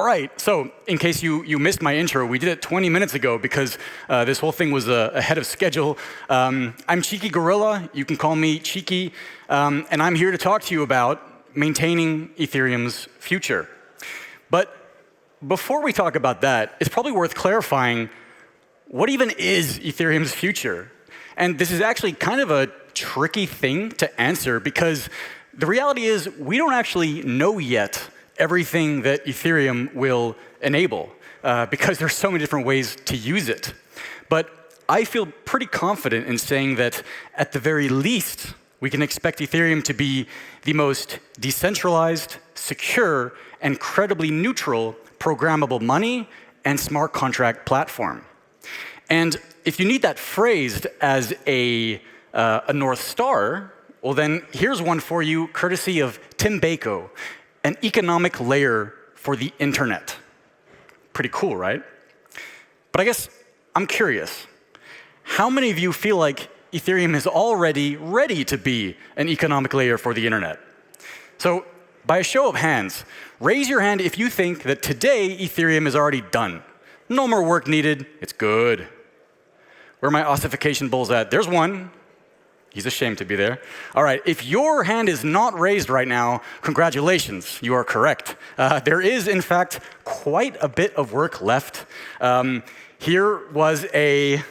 All right, so in case you missed my intro, we did it 20 minutes ago because this whole thing was ahead of schedule. I'm Cheeky Gorilla, you can call me Cheeky, and I'm here to talk to you about maintaining Ethereum's future. But before we talk about that, it's probably worth clarifying what even is Ethereum's future? And this is actually kind of a tricky thing to answer because the reality is we don't actually know yet everything that Ethereum will enable because there's so many different ways to use it. But I feel pretty confident in saying that at the very least, we can expect Ethereum to be the most decentralized, secure, and credibly neutral programmable money and smart contract platform. And if you need that phrased as a North Star, well then here's one for you, courtesy of Tim Bako, an economic layer for the internet. Pretty cool, right? But I guess I'm curious, how many of you feel like Ethereum is already ready to be an economic layer for the internet? So by a show of hands, raise your hand if you think that today Ethereum is already done. No more work needed, it's good. Where are my ossification bulls at? There's one. He's ashamed to be there. All right, if your hand is not raised right now, congratulations, you are correct. There is, in fact, quite a bit of work left. Here was a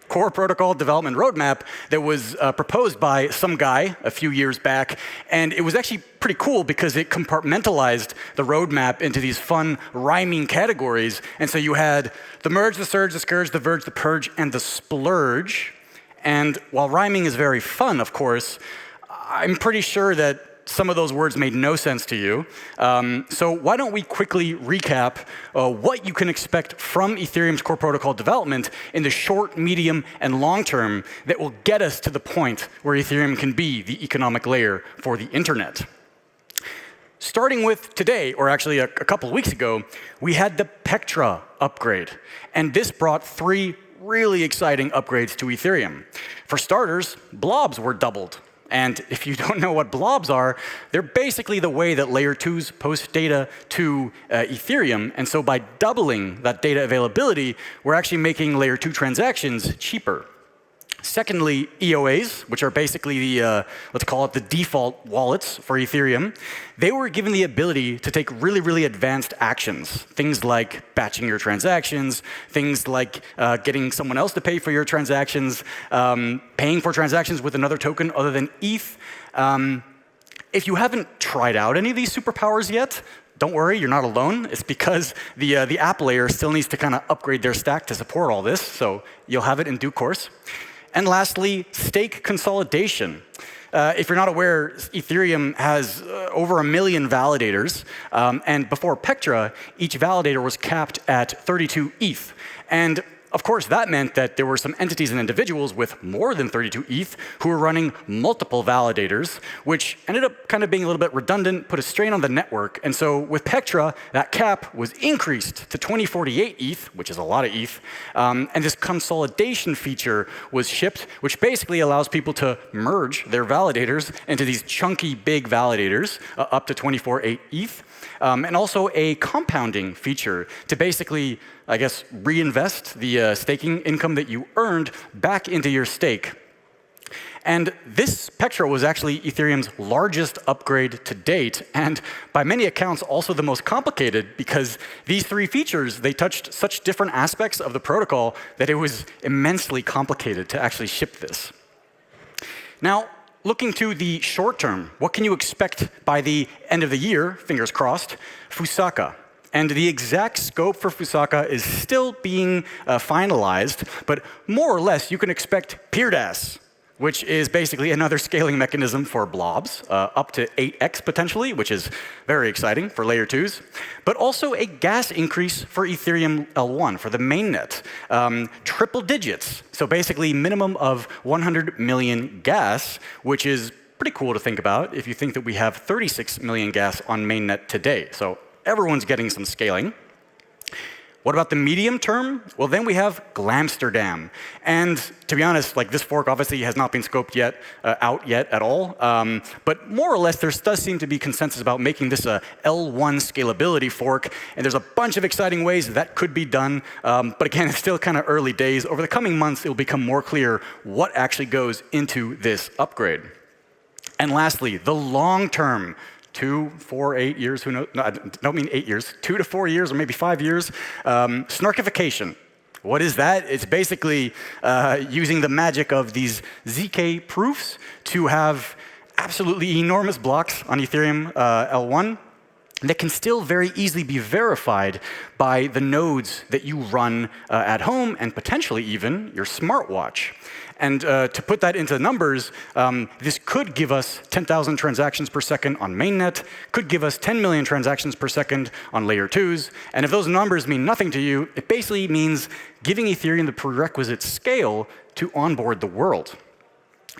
core protocol development roadmap that was proposed by some guy a few years back, and it was actually pretty cool because it compartmentalized the roadmap into these fun rhyming categories. And so you had the merge, the surge, the scourge, the verge, the purge, and the splurge. And while rhyming is very fun, of course, I'm pretty sure that some of those words made no sense to you. So why don't we quickly recap what you can expect from Ethereum's core protocol development in the short, medium, and long term that will get us to the point where Ethereum can be the economic layer for the internet. Starting with today, or actually a couple of weeks ago, we had the Pectra upgrade. And this brought three really exciting upgrades to Ethereum. For starters, blobs were doubled. And if you don't know what blobs are, they're basically the way that layer 2s post data to Ethereum. And so by doubling that data availability, we're actually making layer 2 transactions cheaper. Secondly, EOAs, which are basically the, let's call it the default wallets for Ethereum, they were given the ability to take really, really advanced actions. Things like batching your transactions, things like getting someone else to pay for your transactions, paying for transactions with another token other than ETH. If you haven't tried out any of these superpowers yet, don't worry, you're not alone. It's because the app layer still needs to kind of upgrade their stack to support all this, so you'll have it in due course. And lastly, stake consolidation. If you're not aware, Ethereum has over 1 million validators. And before Pectra, each validator was capped at 32 ETH. And of course, that meant that there were some entities and individuals with more than 32 ETH who were running multiple validators, which ended up kind of being a little bit redundant, put a strain on the network. And so with Pectra, that cap was increased to 2048 ETH, which is a lot of ETH. And this consolidation feature was shipped, which basically allows people to merge their validators into these chunky big validators up to 24.8 ETH. And also a compounding feature to basically, I guess, reinvest the staking income that you earned back into your stake. And this Pectra was actually Ethereum's largest upgrade to date, and by many accounts also the most complicated, because these three features, they touched such different aspects of the protocol that it was immensely complicated to actually ship this. Now, looking to the short term, what can you expect by the end of the year, fingers crossed, Fusaka. And the exact scope for Fusaka is still being finalized, but more or less you can expect PeerDAS, which is basically another scaling mechanism for blobs, up to 8x potentially, which is very exciting for layer 2s, but also a gas increase for Ethereum L1, for the mainnet. Triple digits, so basically minimum of 100 million gas, which is pretty cool to think about if you think that we have 36 million gas on mainnet today. So everyone's getting some scaling. What about the medium term? Well, then we have Glamsterdam. And to be honest, like this fork obviously has not been scoped yet, out yet at all. But more or less, there does seem to be consensus about making this a L1 scalability fork. And there's a bunch of exciting ways that could be done. But again, it's still kind of early days. Over the coming months, it will become more clear what actually goes into this upgrade. And lastly, the long term. 2, 4, 8 years, who knows? No, I don't mean 8 years, 2 to 4 years, or maybe 5 years. Snarkification. What is that? It's basically using the magic of these ZK proofs to have absolutely enormous blocks on Ethereum L1 that can still very easily be verified by the nodes that you run at home and potentially even your smartwatch. And to put that into numbers, this could give us 10,000 transactions per second on mainnet, could give us 10 million transactions per second on layer 2s. And if those numbers mean nothing to you, it basically means giving Ethereum the prerequisite scale to onboard the world.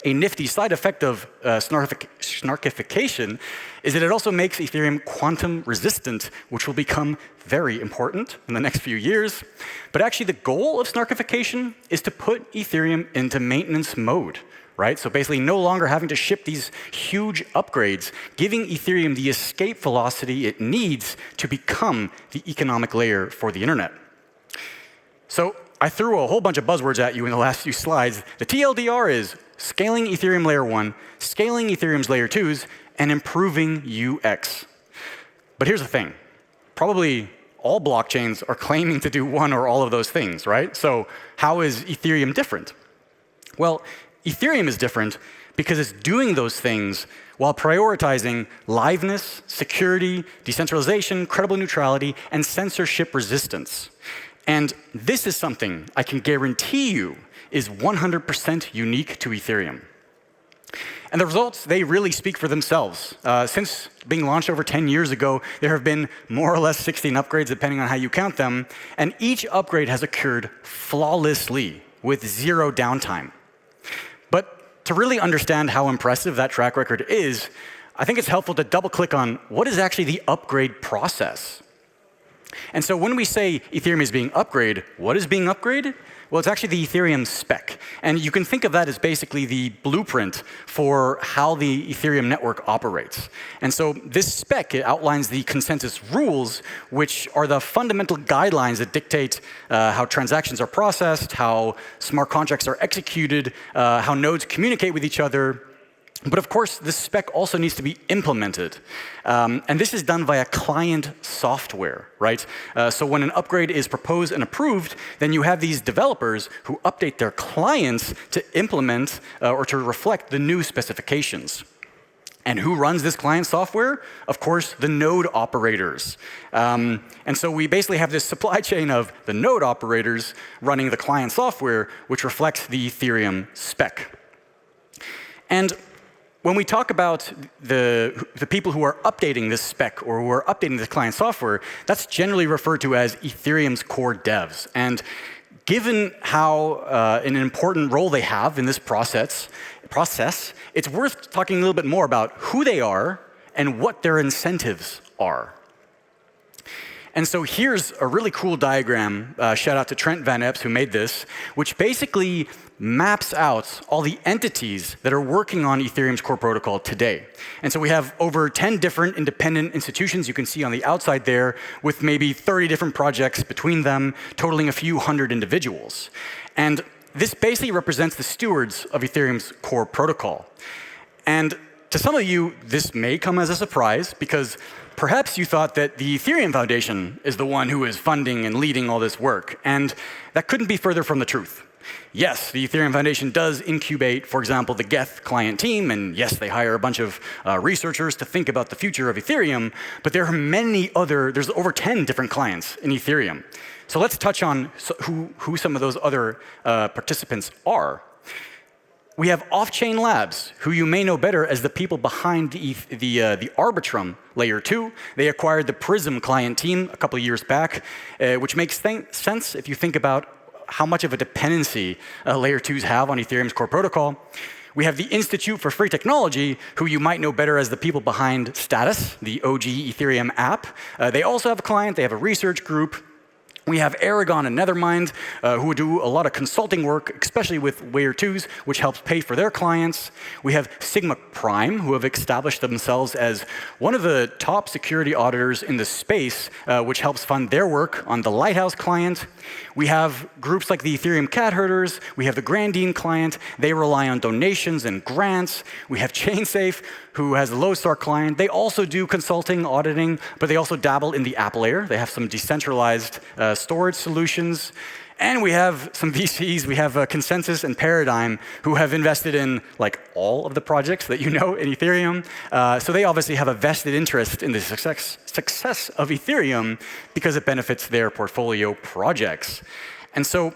A nifty side effect of snarkification is that it also makes Ethereum quantum resistant, which will become very important in the next few years. But actually, the goal of snarkification is to put Ethereum into maintenance mode, right? So basically, no longer having to ship these huge upgrades, giving Ethereum the escape velocity it needs to become the economic layer for the internet. So I threw a whole bunch of buzzwords at you in the last few slides. The TLDR is scaling Ethereum layer 1, scaling Ethereum's layer 2s, and improving UX. But here's the thing. Probably all blockchains are claiming to do one or all of those things, right? So how is Ethereum different? Well, Ethereum is different because it's doing those things while prioritizing liveness, security, decentralization, credible neutrality, and censorship resistance. And this is something I can guarantee you is 100% unique to Ethereum. And the results, they really speak for themselves. Since being launched over 10 years ago, there have been more or less 16 upgrades, depending on how you count them. And each upgrade has occurred flawlessly with 0 downtime. But to really understand how impressive that track record is, I think it's helpful to double click on what is actually the upgrade process. And so when we say Ethereum is being upgraded, what is being upgraded? Well, it's actually the Ethereum spec. And you can think of that as basically the blueprint for how the Ethereum network operates. And so this spec, it outlines the consensus rules, which are the fundamental guidelines that dictate how transactions are processed, how smart contracts are executed, how nodes communicate with each other. But of course, this spec also needs to be implemented. And this is done via client software, right? So when an upgrade is proposed and approved, then you have these developers who update their clients to implement or to reflect the new specifications. And who runs this client software? Of course, the node operators. And so we basically have this supply chain of the node operators running the client software, which reflects the Ethereum spec. And when we talk about the people who are updating this spec or who are updating the client software, that's generally referred to as Ethereum's core devs. And given how an important role they have in this process, it's worth talking a little bit more about who they are and what their incentives are. And so here's a really cool diagram, shout out to Trent Van Epps who made this, which basically maps out all the entities that are working on Ethereum's core protocol today. And so we have over 10 different independent institutions you can see on the outside there, with maybe 30 different projects between them, totaling a few hundred individuals. And this basically represents the stewards of Ethereum's core protocol. And to some of you, this may come as a surprise, because perhaps you thought that the Ethereum Foundation is the one who is funding and leading all this work, and that couldn't be further from the truth. Yes, the Ethereum Foundation does incubate, for example, the Geth client team, and yes, they hire a bunch of researchers to think about the future of Ethereum, but there are there's over 10 different clients in Ethereum. So let's touch on who some of those other participants are. We have Off-Chain Labs, who you may know better as the people behind the Arbitrum Layer 2. They acquired the Prism client team a couple of years back, which makes sense if you think about how much of a dependency Layer 2s have on Ethereum's core protocol. We have the Institute for Free Technology, who you might know better as the people behind Status, the OG Ethereum app. They also have a client. They have a research group. We have Aragon and Nethermind, who do a lot of consulting work, especially with Layer 2s, which helps pay for their clients. We have Sigma Prime, who have established themselves as one of the top security auditors in the space, which helps fund their work on the Lighthouse client. We have groups like the Ethereum Cat Herders. We have the Grandine client. They rely on donations and grants. We have ChainSafe, who has the Lodestar client. They also do consulting, auditing, but they also dabble in the app layer. They have some decentralized storage solutions. And we have some VCs. We have Consensus and Paradigm, who have invested in like all of the projects that you know in Ethereum. So they obviously have a vested interest in the success of Ethereum because it benefits their portfolio projects. And so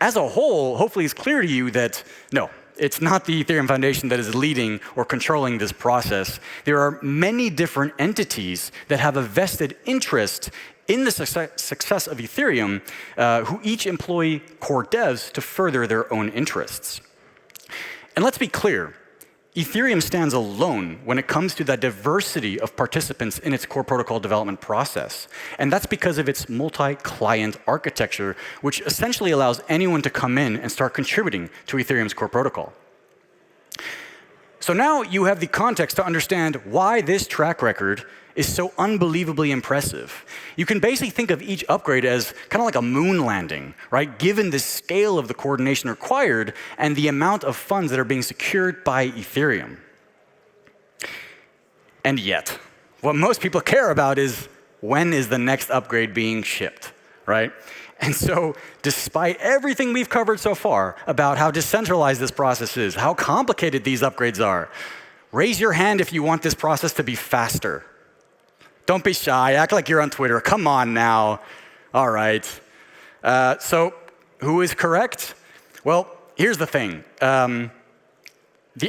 as a whole, hopefully it's clear to you that no, it's not the Ethereum Foundation that is leading or controlling this process. There are many different entities that have a vested interest in the success of Ethereum, who each employ core devs to further their own interests. And let's be clear, Ethereum stands alone when it comes to the diversity of participants in its core protocol development process. And that's because of its multi-client architecture, which essentially allows anyone to come in and start contributing to Ethereum's core protocol. So now you have the context to understand why this track record is so unbelievably impressive. You can basically think of each upgrade as kind of like a moon landing, right? Given the scale of the coordination required and the amount of funds that are being secured by Ethereum. And yet, what most people care about is when is the next upgrade being shipped, right? And so, despite everything we've covered so far about how decentralized this process is, how complicated these upgrades are, raise your hand if you want this process to be faster. Don't be shy. Act like you're on Twitter. Come on now. All right. So who is correct? Well, here's the thing. The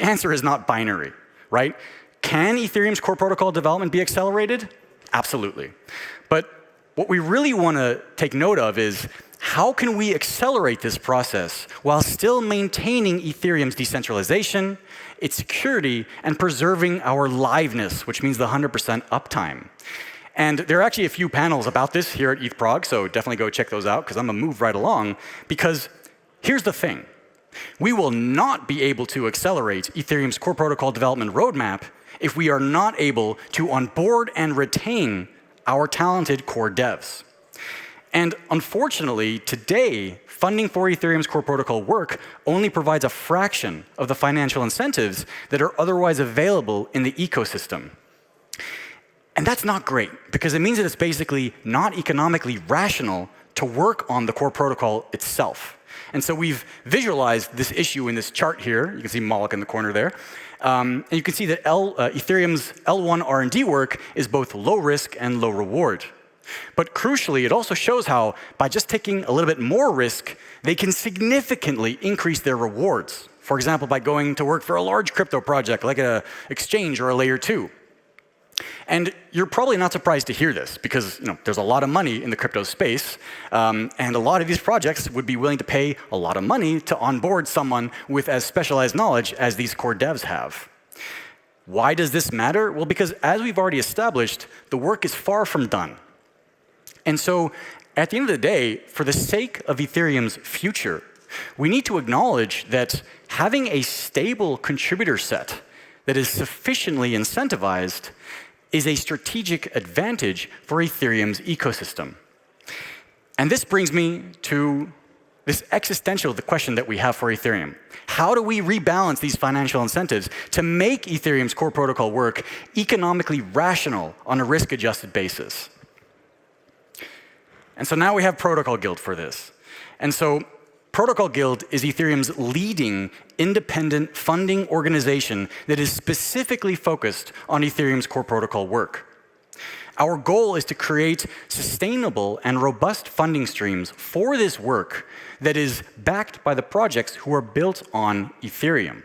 answer is not binary, right? Can Ethereum's core protocol development be accelerated? Absolutely. But what we really want to take note of is how can we accelerate this process while still maintaining Ethereum's decentralization, its security, and preserving our liveness, which means the 100% uptime. And there are actually a few panels about this here at ETH Prague, so definitely go check those out, because I'm going to move right along. Because here's the thing. We will not be able to accelerate Ethereum's core protocol development roadmap if we are not able to onboard and retain our talented core devs. And unfortunately, today, funding for Ethereum's core protocol work only provides a fraction of the financial incentives that are otherwise available in the ecosystem. And that's not great, because it means that it's basically not economically rational to work on the core protocol itself. And so we've visualized this issue in this chart here. You can see Moloch in the corner there. And you can see that Ethereum's L1 R&D work is both low risk and low reward. But crucially, it also shows how, by just taking a little bit more risk, they can significantly increase their rewards. For example, by going to work for a large crypto project like an exchange or a layer 2. And you're probably not surprised to hear this, because there's a lot of money in the crypto space, and a lot of these projects would be willing to pay a lot of money to onboard someone with as specialized knowledge as these core devs have. Why does this matter? Well, because as we've already established, the work is far from done. And so, at the end of the day, for the sake of Ethereum's future, we need to acknowledge that having a stable contributor set that is sufficiently incentivized is a strategic advantage for Ethereum's ecosystem. And this brings me to this existential question that we have for Ethereum. How do we rebalance these financial incentives to make Ethereum's core protocol work economically rational on a risk-adjusted basis? And so now we have Protocol Guild for this. And so Protocol Guild is Ethereum's leading independent funding organization that is specifically focused on Ethereum's core protocol work. Our goal is to create sustainable and robust funding streams for this work that is backed by the projects who are built on Ethereum.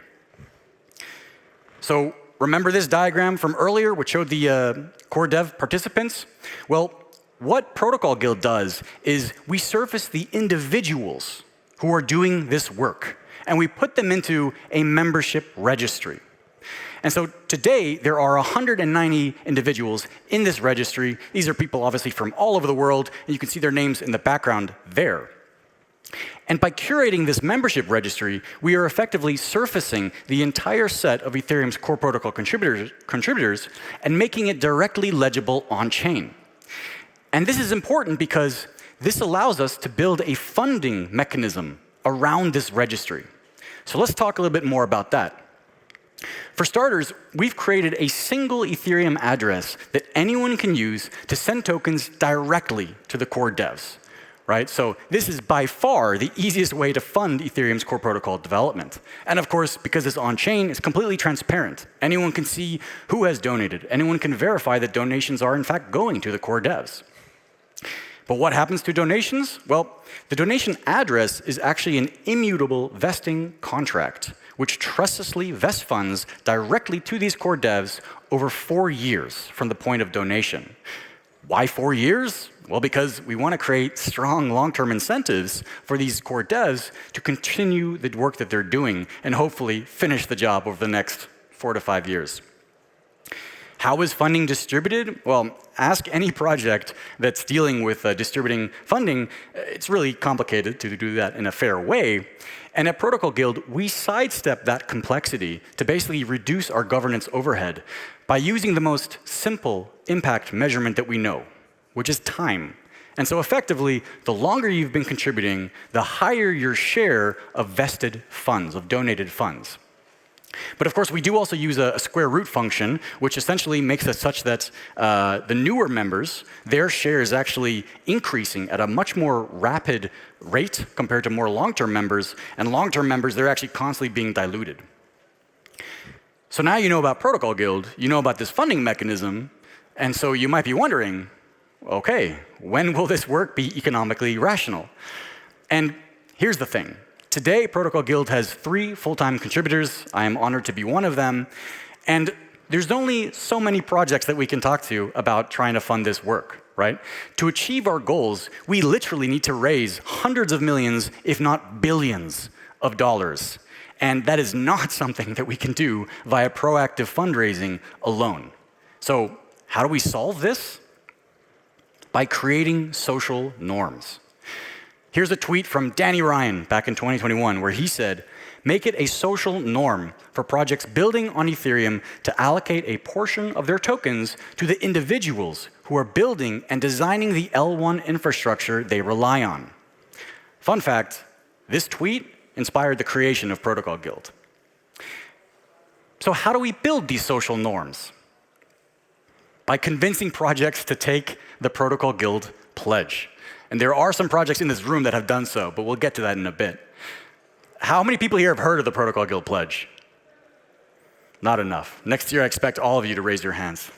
So remember this diagram from earlier, which showed the core dev participants? Well, what Protocol Guild does is we surface the individuals who are doing this work, and we put them into a membership registry. And so today, there are 190 individuals in this registry. These are people obviously from all over the world, and you can see their names in the background there. And by curating this membership registry, we are effectively surfacing the entire set of Ethereum's core protocol contributors and making it directly legible on-chain. And this is important because this allows us to build a funding mechanism around this registry. So let's talk a little bit more about that. For starters, we've created a single Ethereum address that anyone can use to send tokens directly to the core devs, right? So this is by far the easiest way to fund Ethereum's core protocol development. And of course, because it's on-chain, it's completely transparent. Anyone can see who has donated. Anyone can verify that donations are in fact going to the core devs. But what happens to donations? Well, the donation address is actually an immutable vesting contract, which trustlessly vests funds directly to these core devs over 4 years from the point of donation. Why 4 years? Well, because we want to create strong long-term incentives for these core devs to continue the work that they're doing and hopefully finish the job over the next 4 to 5 years. How is funding distributed? Well, ask any project that's dealing with distributing funding. It's really complicated to do that in a fair way. And at Protocol Guild, we sidestep that complexity to basically reduce our governance overhead by using the most simple impact measurement that we know, which is time. And so effectively, the longer you've been contributing, the higher your share of vested funds, of donated funds. But of course, we do also use a square root function, which essentially makes it such that the newer members, their share is actually increasing at a much more rapid rate compared to more long-term members. And long-term members, they're actually constantly being diluted. So now you know about Protocol Guild, you know about this funding mechanism, and so you might be wondering, okay, when will this work be economically rational? And here's the thing. Today, Protocol Guild has 3 full-time contributors. I am honored to be one of them. And there's only so many projects that we can talk to about trying to fund this work, right? To achieve our goals, we literally need to raise hundreds of millions, if not billions, of dollars. And that is not something that we can do via proactive fundraising alone. So how do we solve this? By creating social norms. Here's a tweet from Danny Ryan back in 2021 where he said, "Make it a social norm for projects building on Ethereum to allocate a portion of their tokens to the individuals who are building and designing the L1 infrastructure they rely on." Fun fact, this tweet inspired the creation of Protocol Guild. So how do we build these social norms? By convincing projects to take the Protocol Guild pledge. And there are some projects in this room that have done so, but we'll get to that in a bit. How many people here have heard of the Protocol Guild pledge? Not enough. Next year, I expect all of you to raise your hands.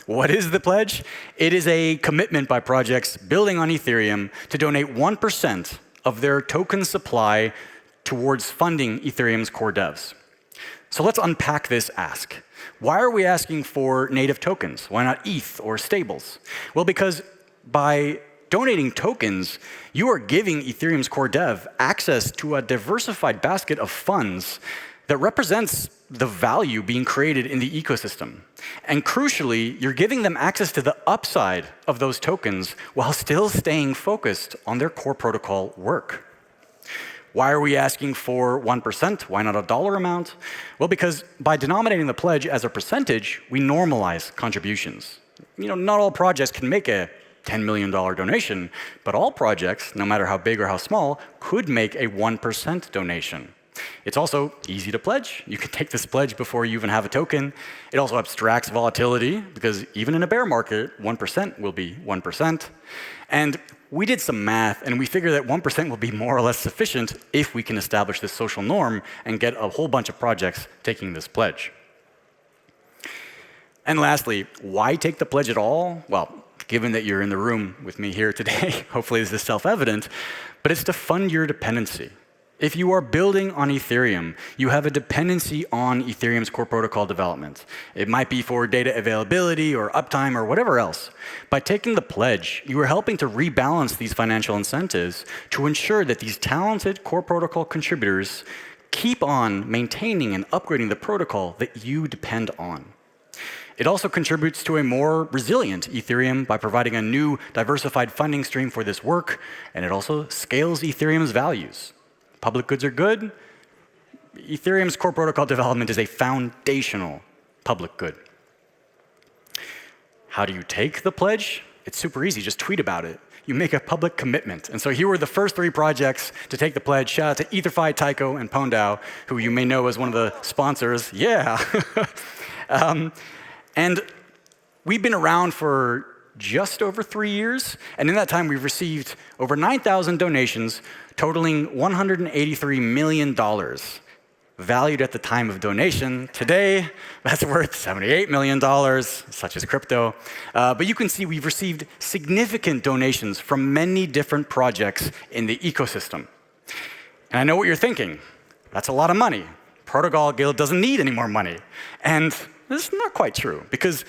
What is the pledge? It is a commitment by projects building on Ethereum to donate 1% of their token supply towards funding Ethereum's core devs. So let's unpack this ask. Why are we asking for native tokens? Why not ETH or stables? Well, because by donating tokens, you are giving Ethereum's core dev access to a diversified basket of funds that represents the value being created in the ecosystem. And crucially, you're giving them access to the upside of those tokens while still staying focused on their core protocol work. Why are we asking for 1%? Why not a dollar amount? Well, because by denominating the pledge as a percentage, we normalize contributions. Not all projects can make a $10 million donation, but all projects, no matter how big or how small, could make a 1% donation. It's also easy to pledge. You can take this pledge before you even have a token. It also abstracts volatility, because even in a bear market, 1% will be 1%. And we did some math, and we figured that 1% will be more or less sufficient if we can establish this social norm and get a whole bunch of projects taking this pledge. And lastly, why take the pledge at all? Well, given that you're in the room with me here today, hopefully this is self-evident, but it's to fund your dependency. If you are building on Ethereum, you have a dependency on Ethereum's core protocol development. It might be for data availability or uptime or whatever else. By taking the pledge, you are helping to rebalance these financial incentives to ensure that these talented core protocol contributors keep on maintaining and upgrading the protocol that you depend on. It also contributes to a more resilient Ethereum by providing a new diversified funding stream for this work, and it also scales Ethereum's values. Public goods are good. Ethereum's core protocol development is a foundational public good. How do you take the pledge? It's super easy, just tweet about it. You make a public commitment. And so here were the first 3 projects to take the pledge. Shout out to EtherFi, Tycho, and Pondao, who you may know as one of the sponsors. Yeah. And we've been around for just over 3 years. And in that time, we've received over 9,000 donations, totaling $183 million. Valued at the time of donation. Today, that's worth $78 million, such as crypto. But you can see we've received significant donations from many different projects in the ecosystem. And I know what you're thinking. That's a lot of money. Protocol Guild doesn't need any more money. And this is not quite true, because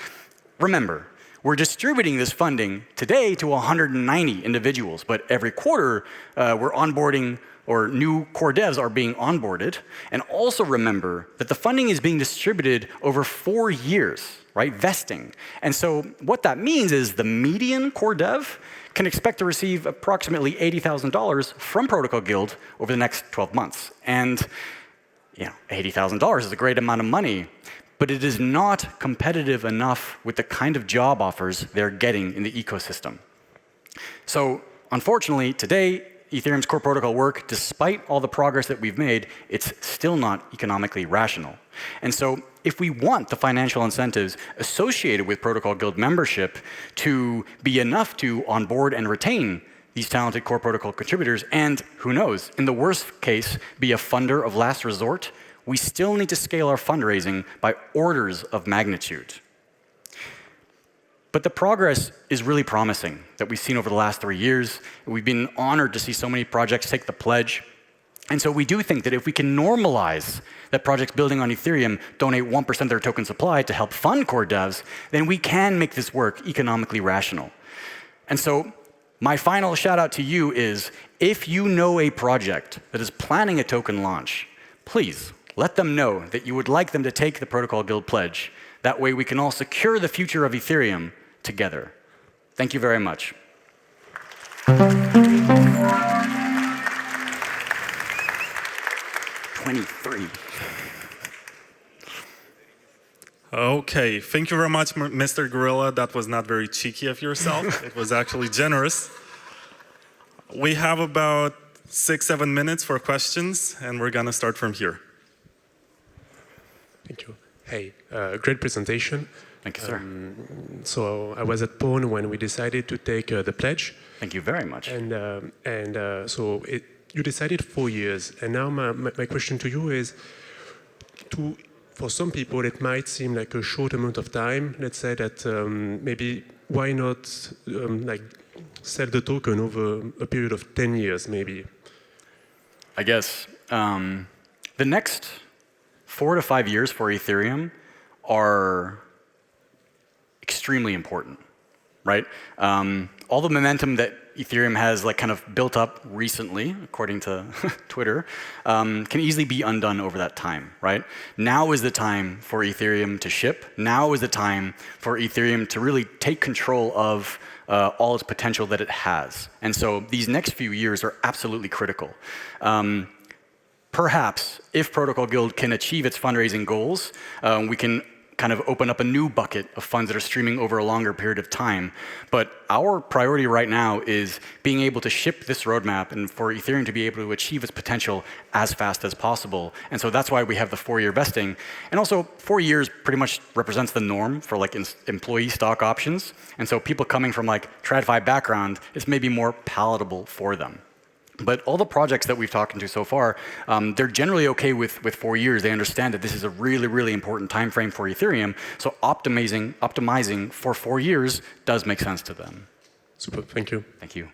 remember, we're distributing this funding today to 190 individuals, but every quarter we're onboarding, or new core devs are being onboarded. And also remember that the funding is being distributed over 4 years, right? Vesting. And so what that means is the median core dev can expect to receive approximately $80,000 from Protocol Guild over the next 12 months. And $80,000 is a great amount of money, but it is not competitive enough with the kind of job offers they're getting in the ecosystem. So unfortunately, today, Ethereum's core protocol work, despite all the progress that we've made, it's still not economically rational. And so if we want the financial incentives associated with Protocol Guild membership to be enough to onboard and retain these talented core protocol contributors, and who knows, in the worst case, be a funder of last resort, we still need to scale our fundraising by orders of magnitude. But the progress is really promising that we've seen over the last 3 years. We've been honored to see so many projects take the pledge. And so we do think that if we can normalize that projects building on Ethereum donate 1% of their token supply to help fund core devs, then we can make this work economically rational. And so my final shout out to you is, if you know a project that is planning a token launch, please let them know that you would like them to take the Protocol Guild pledge. That way we can all secure the future of Ethereum together. Thank you very much. 23. Okay, thank you very much, Mr. Gorilla. That was not very cheeky of yourself. It was actually generous. We have about 6-7 minutes for questions, and we're gonna start from here. Thank you. Hey, great presentation. Thank you, sir. So I was at Pwn when we decided to take the pledge. Thank you very much. So you decided 4 years. And now my question to you is, for some people, it might seem like a short amount of time. Let's say that maybe why not sell the token over a period of 10 years, maybe? I guess the next 4 to 5 years for Ethereum are extremely important, right? All the momentum that Ethereum has kind of built up recently, according to Twitter, can easily be undone over that time, right? Now is the time for Ethereum to ship. Now is the time for Ethereum to really take control of all its potential that it has. And so these next few years are absolutely critical. Perhaps if Protocol Guild can achieve its fundraising goals, we can kind of open up a new bucket of funds that are streaming over a longer period of time. But our priority right now is being able to ship this roadmap and for Ethereum to be able to achieve its potential as fast as possible. And so that's why we have the 4-year vesting. And also 4 years pretty much represents the norm for employee stock options. And so people coming from TradFi background, it's maybe more palatable for them. But all the projects that we've talked to so far, they're generally okay with 4 years. They understand that this is a really, really important time frame for Ethereum. So optimizing for 4 years does make sense to them. Super, thank you. Thank you.